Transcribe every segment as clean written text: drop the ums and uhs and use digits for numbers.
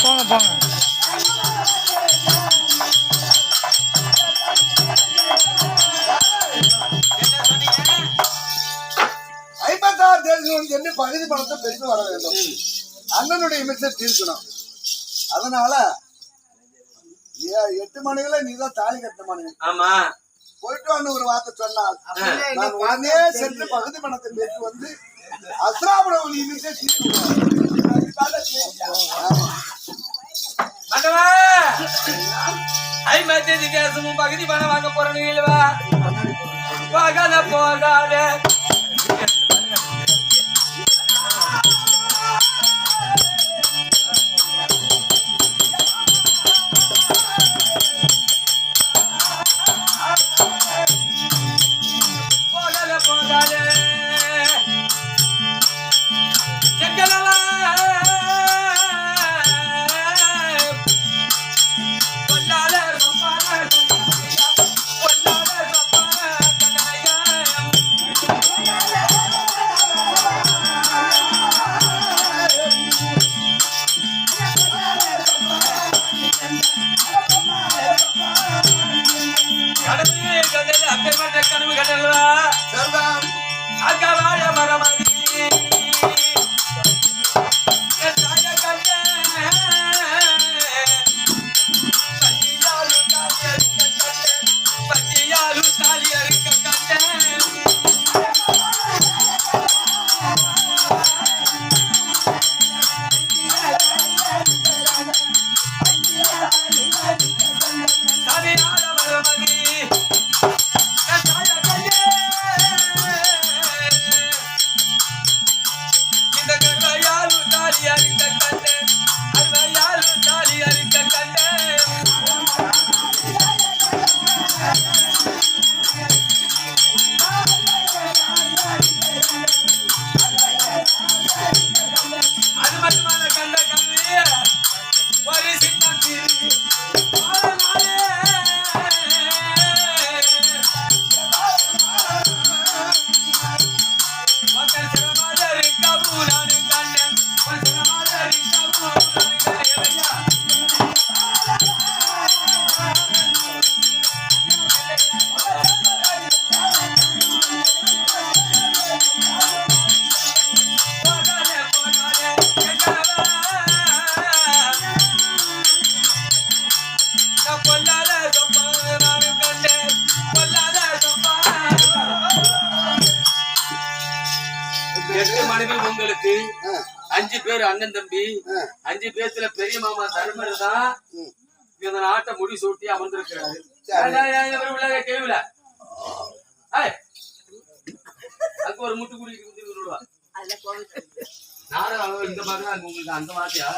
போங்க போங்க. என்று பகுதி பணத்தை பெற்று வர வேண்டும். அண்ணனுடைய மிச்சை தீர்க்கணும். அதனால 8 மணிக்குள்ள நீதான் தாலி கட்டணும். ஆமா, போயிட்டு வந்து ஒரு வார்த்தை சொன்னால் நான் உடனே சென்று பகுதி பணத்தை பெற்று வந்து அஸ்ராபுரம் மிச்சை தீர்க்கணும். பகுதி பணம் வாங்க போறேன்னு போகாத கனவு கடல்வா அக்கா வாழ மரமதி தாலி அறுக்க கண்டேன். உங்களுக்கு 5 பேர் அண்ணன் தம்பி, 5 பேர்ல பெரிய மாமா தர்மர் தான் இந்த நாட்டை முடி சூட்டி அமர்ந்திருக்கிறாரு. கேள்வில அதுக்கு ஒரு முட்டு குடி விடுவா நானும் இந்த மாதிரி உங்களுக்கு அந்த மாதிரியா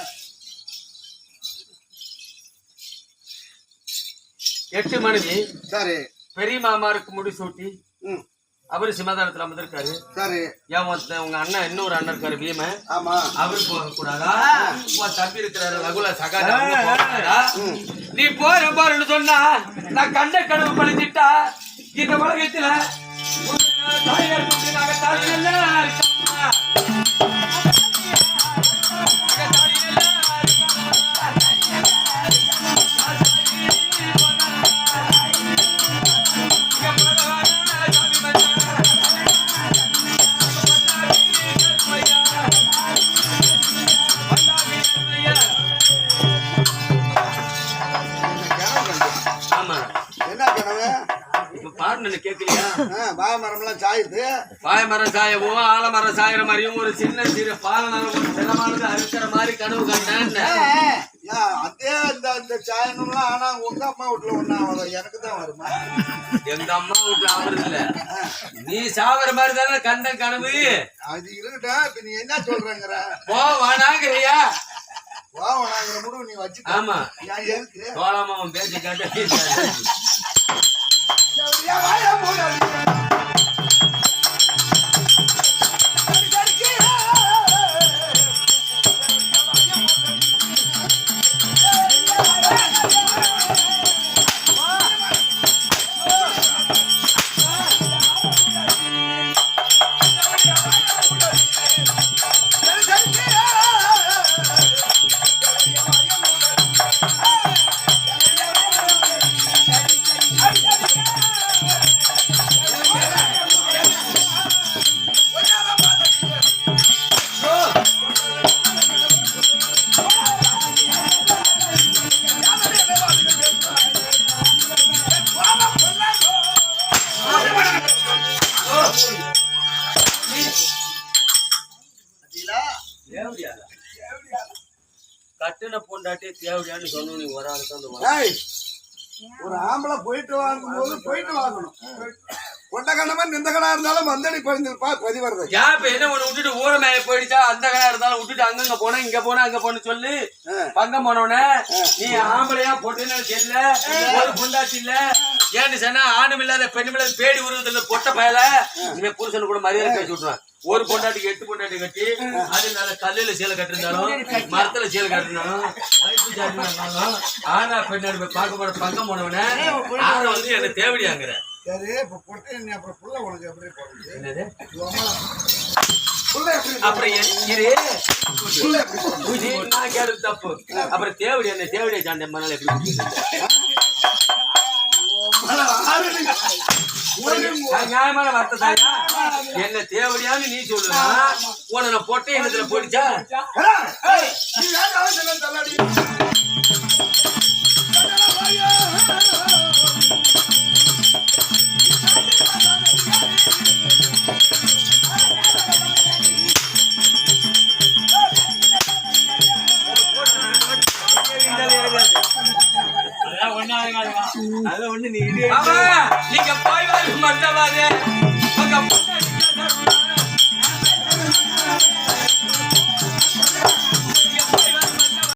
8 மனைவி. சரி, பெரிய மாமாருக்கு முடி சூட்டி அவரு சிம்மதானத்துல அமர்ந்திருக்காரு. சரி, ஏன் உங்க அண்ணன் இன்னொரு அண்ணன் இருக்காரு பீம, ஆமா, அவரு போக கூடாதா? உன் தம்பி இருக்கிறாரு ரகுல சகாதா, நீ போறன்னு சொன்னா நான் கண்ட கனவு பழிச்சிட்டா இந்த உலகத்துல கேட்கலையா? பாயமரம் சாயுது, பாயமரம் சாயவும் ஆலமரம் சாயிற மாதிரியும் ஒரு சின்ன சிறு பாலனால ஒரு சிரமானது அறுக்கிற மாதிரி கனவு கண்டேன். அதே இந்த சாயனம்லாம் ஆனா உங்க அம்மா வீட்டுல ஒண்ணு எனக்கு தான் வருமா? எங்க அம்மா வீட்டுல ஆவறது இல்ல, நீ சாவற மாதிரி தானே கண்ட கனவு. அது இருக்கட்டும், இப்ப நீ என்ன சொல்றங்கிற? போ வானாங்கிறியா? வானாங்கிற முடிவு நீ வச்சு. ஆமா, எதுக்கு சோழமாவன் பேச்சு கேட்ட தேவடியாடா கட்டுன பொண்டாட்டி தேவடியான்னு சொன்ன நீ ஒரு ஆளுக்கு ஒரு ஆம்பளை போயிட்டு வாங்கும்போது போயிட்டு வாங்கணும். கொண்ட கணமா நிந்த கடா இருந்தாலும் மந்தடி பதிஞ்சிருப்பா பதிவறது. இப்ப என்ன ஒண்ணு விட்டுட்டு ஊரமைய போயிடுச்சா அந்த கடா இருந்தாலும் விட்டுட்டு அங்கங்க போன இங்க போன அங்க போன சொல்லி பங்கம் போனோடனே நீ ஆம்பளையா போட்டுன்னு தெரியல ஒரு பொண்டாட்டி இல்ல ஏன்னு சொன்னா ஆணும் இல்லாத பெண்ணும் இல்லாத பேடி உருவத்துல பொட்ட பயல இனிமே புருஷனு கூட மரியாதை பேசி விட்டுருவான். ஒரு பொண்டாட்டிக்கு 8 பொண்டாட்டி கட்டி அது நல்ல கல்லுல சீலை கட்டிருந்தாலும் மரத்துல சீலை கட்டிருந்தாலும் ஆனா பெண்ணாடி பார்க்க போற பங்கம் போனவன ஆனா வந்து என்ன தேவடியாங்கிற சரி இப்ப பொட்டை நீ அப்புறம் புள்ள உனக்கு எப்படி போடுறது? என்னது புள்ள எப்படி அப்புறம் நான் கேட்டது தப்பு. அப்புறம் தேவடி என்ன தேவடியா சாண்ட மணால எப்படி நியாயமான வார்த்தை தாயா என்ன தேவடியான்னு நீ சொல்லுனா உன பொட்டை என்னத்துல போயிடுச்சா நீங்க போய் மண்டவாது